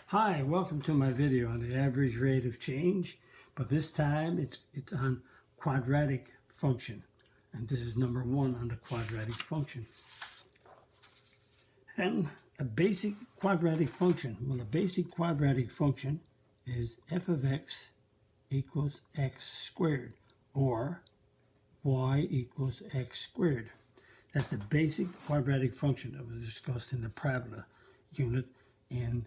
Hi, welcome to my video on the average rate of change, but this time it's on quadratic function, and this is number 1 on the quadratic function. And a basic quadratic function, well, a basic quadratic function is f of x equals x squared, or y equals x squared. That's the basic quadratic function that was discussed in the parabola unit in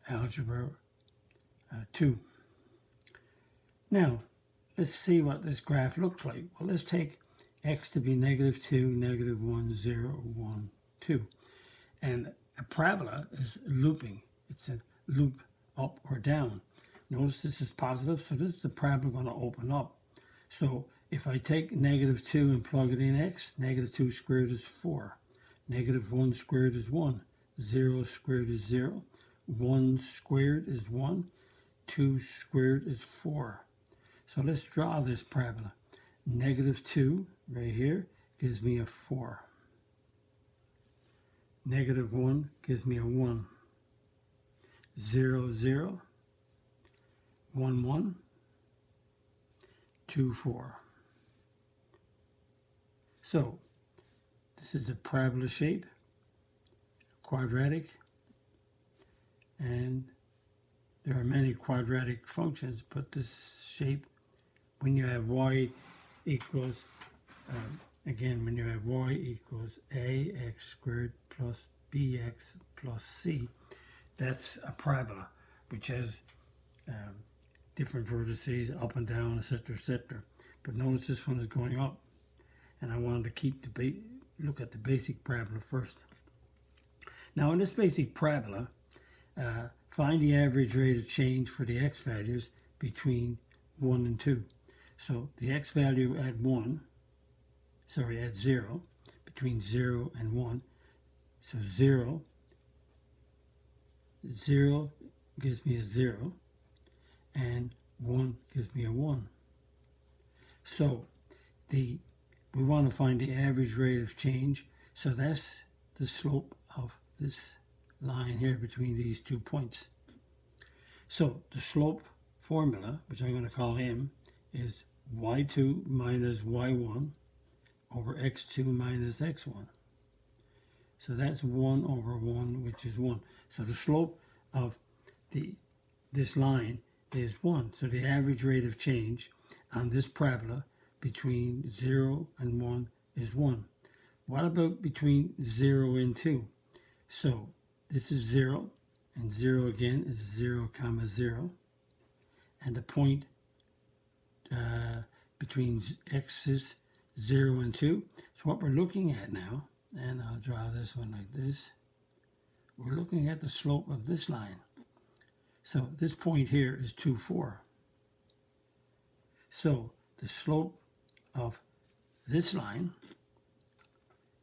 algebra 2. Now, let's see what this graph looks like. Well, let's take x to be negative 2, negative 1, 0, 1, 2. And a parabola is looping. It's a loop up or down. Notice this is positive, so this is the parabola going to open up. So if I take negative 2 and plug it in x, negative 2 squared is 4. Negative 1 squared is 1. 0 squared is 0. 1 squared is 1. 2 squared is 4. So let's draw this parabola. Negative 2 right here gives me a 4. Negative 1 gives me a 1. 0, 0. 1, 1. 2, 4. So this is a parabola shape, quadratic, and there are many quadratic functions, but this shape, when you have y equals, when you have y equals ax squared plus bx plus c, that's a parabola, which has different vertices, up and down, etc., etc. But notice this one is going up, and I wanted to keep look at the basic parabola first. Now, in this basic parabola, find the average rate of change for the x values between 1 and 2. So the x value at 0, between 0 and 1. So 0 gives me a 0, and 1 gives me a 1. So we want to find the average rate of change. So that's the slope of this line here between these 2 points. So the slope formula, which I'm going to call m, is y2 minus y1 over x2 minus x1. So that's 1 over 1, which is 1. So the slope of this line is 1. So the average rate of change on this parabola between 0 and 1 is 1. What about between 0 and 2? So this is 0, and 0 again is 0, 0. And the point between x's 0 and 2. So what we're looking at now, and I'll draw this one like this, we're looking at the slope of this line. So this point here is 2, 4. So the slope of this line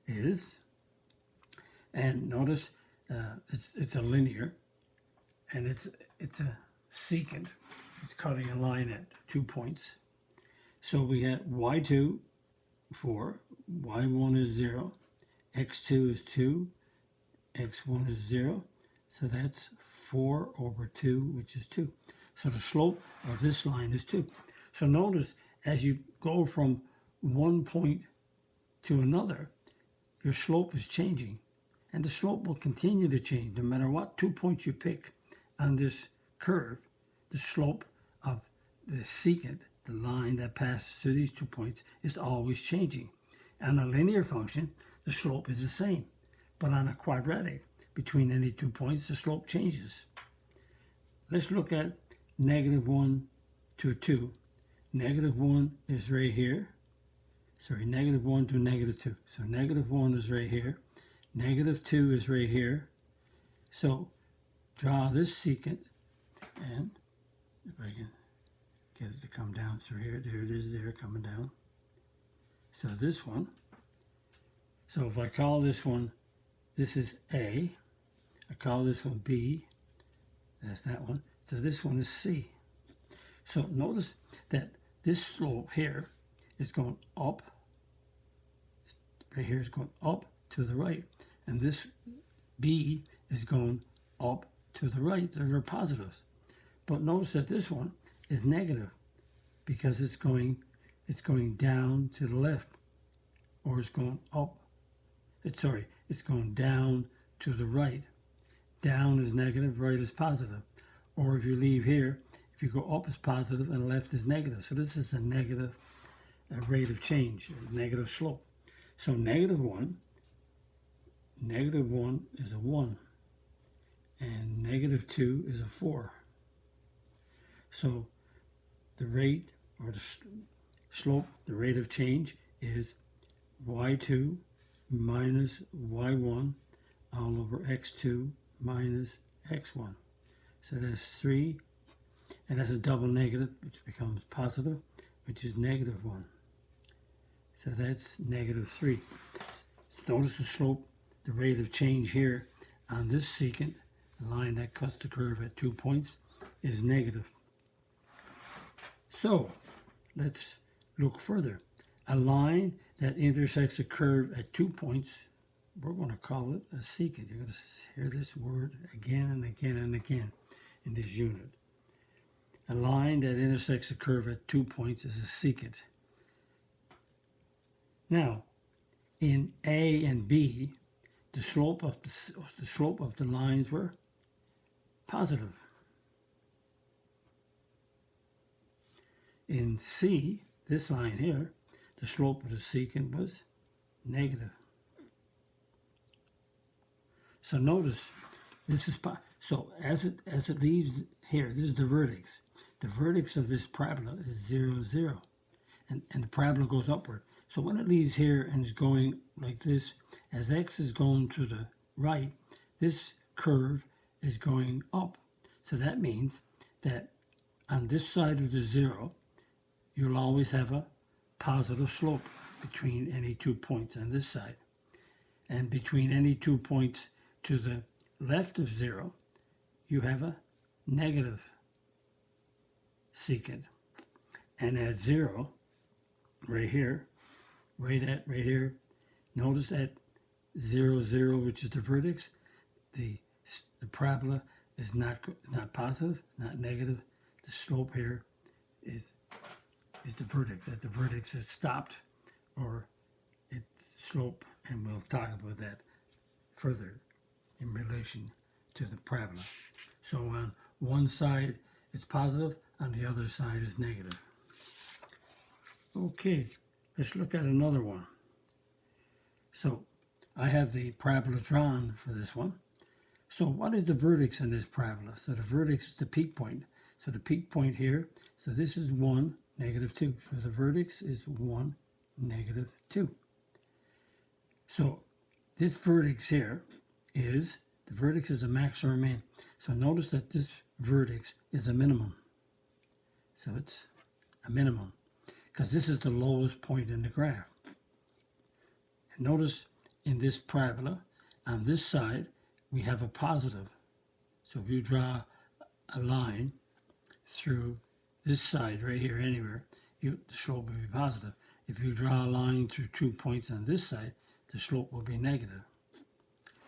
is, and notice it's a linear, and it's a secant. It's cutting a line at 2 points. So we get y2, 4, y1 is 0, x2 is 2, x1 is 0. So that's 4 over 2, which is 2. So the slope of this line is 2. So notice as you go from one point to another, your slope is changing. And the slope will continue to change no matter what 2 points you pick on this curve. The slope of the secant, the line that passes through these 2 points, is always changing. On a linear function, the slope is the same. But on a quadratic, between any 2 points, the slope changes. Let's look at negative 1 to 2. Negative 1 is right here. Sorry, negative 1 to negative 2. So negative 1 is right here. Negative 2 is right here. So draw this secant, and if I can get it to come down through here, there it is there coming down. So this one, so if I call this one, this is A, I call this one B, that's that one, so this one is C. So notice that this slope here is going up, right here is going up to the right, and this B is going up to the right, they're positives. But notice that this one is negative because it's going down to the left, or it's going up. It's going down to the right. Down is negative, right is positive. Or if you leave here, if you go up is positive and left is negative. So this is a negative rate of change, a negative slope. So negative 1 is a 1, and negative 2 is a 4. So the rate or the slope, the rate of change is y2 minus y1 all over x2 minus x1. So that's 3, and that's a double negative, which becomes positive, which is negative 1. So that's negative 3. So notice the slope, the rate of change here on this secant, the line that cuts the curve at 2 points, is negative. So let's look further. A line that intersects a curve at 2 points, we're going to call it a secant. You're going to hear this word again and again and again in this unit. A line that intersects a curve at 2 points is a secant. Now, in A and B, the slope of the lines were positive. In C, this line here, the slope of the secant was negative. So notice this is so as it leaves here, this is the vertex. The vertex of this parabola is 0, 0, and the parabola goes upward. So when it leaves here and is going like this, as x is going to the right, this curve is going up. So that means that on this side of the 0, you'll always have a positive slope between any 2 points on this side. And between any 2 points to the left of 0, you have a negative secant. And at 0, right here, right here, notice at 0, 0, which is the vertex, the parabola is not positive, not negative. The slope here is the vertex. At the vertex it's stopped, or its slope, and we'll talk about that further in relation to the parabola. So on one side it's positive, on the other side is negative. Okay, let's look at another one. So I have the parabola drawn for this one. So what is the vertex in this parabola? So the vertex is the peak point. So the peak point here, so this is 1, negative 2. So the vertex is 1, negative 2. So this vertex here is, the vertex is a max or a min. So notice that this vertex is a minimum. So it's a minimum, because this is the lowest point in the graph. And notice in this parabola, on this side, we have a positive. So if you draw a line through this side right here anywhere, the slope will be positive. If you draw a line through 2 points on this side, the slope will be negative.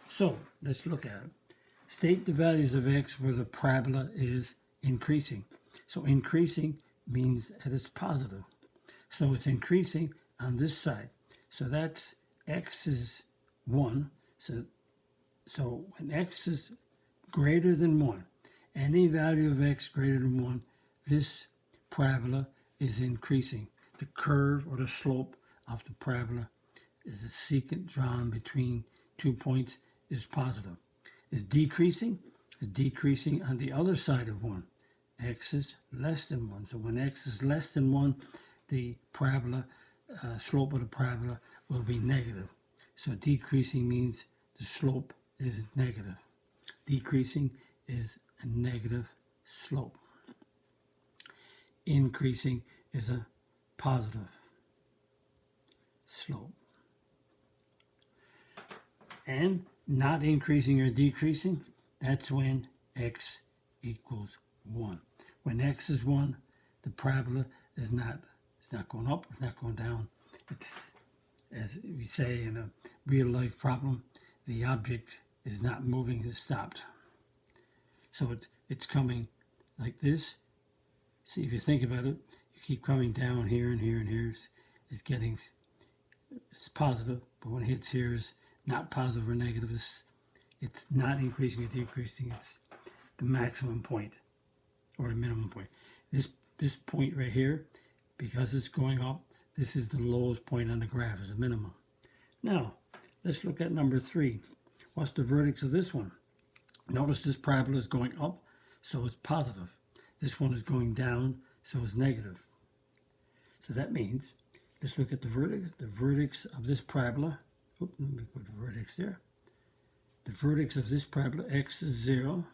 So let's look at it. State the values of x where the parabola is increasing. So increasing means that it's positive. So it's increasing on this side. So that's x is 1. So when x is greater than 1, any value of x greater than 1, this parabola is increasing. The curve or the slope of the parabola is the secant drawn between 2 points is positive. Is decreasing on the other side of 1. X is less than 1. So when x is less than 1, the parabola, slope of the parabola will be negative. So decreasing means the slope is negative. Decreasing is a negative slope. Increasing is a positive slope. And not increasing or decreasing, that's when x equals 1. When x is 1, the parabola is not going up, it's not going down. It's, as we say in a real life problem, the object is not moving, it's stopped. So it's coming like this. See, if you think about it, you keep coming down here and here and here. It's getting, it's positive, but when it hits here is not positive or negative. It's not increasing or decreasing. It's the maximum point or the minimum point. This point right here, because it's going up, this is the lowest point on the graph, is the minimum. Now, let's look at number 3. What's the vertex of this one? Notice this parabola is going up, so it's positive. This one is going down, so it's negative. So that means, let's look at the vertex. The vertex of this parabola, let me put the vertex there. The vertex of this parabola, x is 0,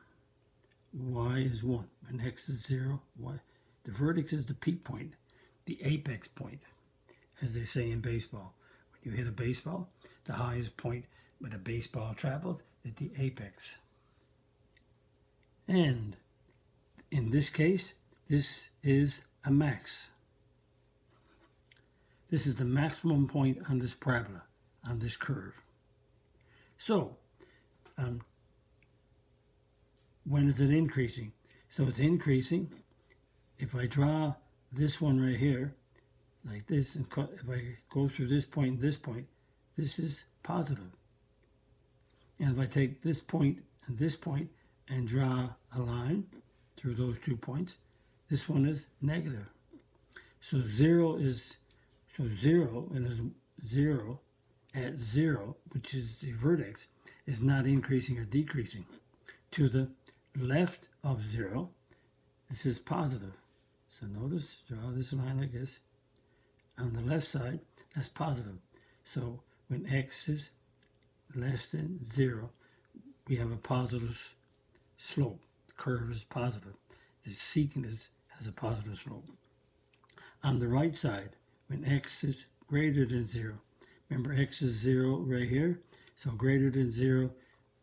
y is 1. When x is 0, y. The vertex is the peak point, the apex point, as they say in baseball. When you hit a baseball, the highest point where the baseball travels is the apex. And in this case, this is a max. This is the maximum point on this parabola, on this curve. So, when is it increasing? So it's increasing. If I draw this one right here, like this, and if I go through this point and this is positive. And if I take this point and draw a line through those 2 points, this one is negative. So 0 and is 0 at 0, which is the vertex, is not increasing or decreasing. To the left of 0, this is positive. So notice, draw this line like this. On the left side, that's positive. So when x is less than 0, we have a positive slope. The curve is positive. The secant has a positive slope. On the right side, when x is greater than 0, remember x is 0 right here, so greater than 0,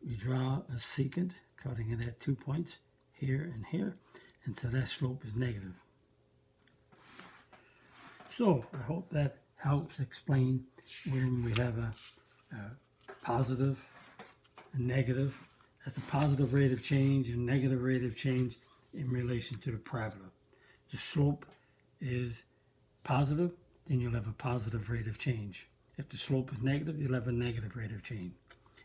we draw a secant, cutting it at 2 points, here and here, and so that slope is negative. So I hope that helps explain when we have a positive, a negative. That's a positive rate of change and negative rate of change in relation to the parabola. The slope is positive, then you'll have a positive rate of change. If the slope is negative, you'll have a negative rate of change.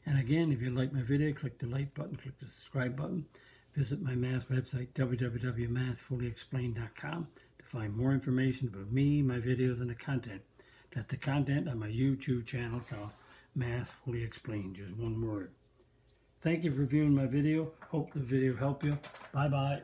And again, if you like my video, click the like button, click the subscribe button. Visit my math website, www.mathfullyexplained.com, to find more information about me, my videos, and the content. That's the content on my YouTube channel called Math Fully Explained, just one word. Thank you for viewing my video. Hope the video helped you. Bye-bye.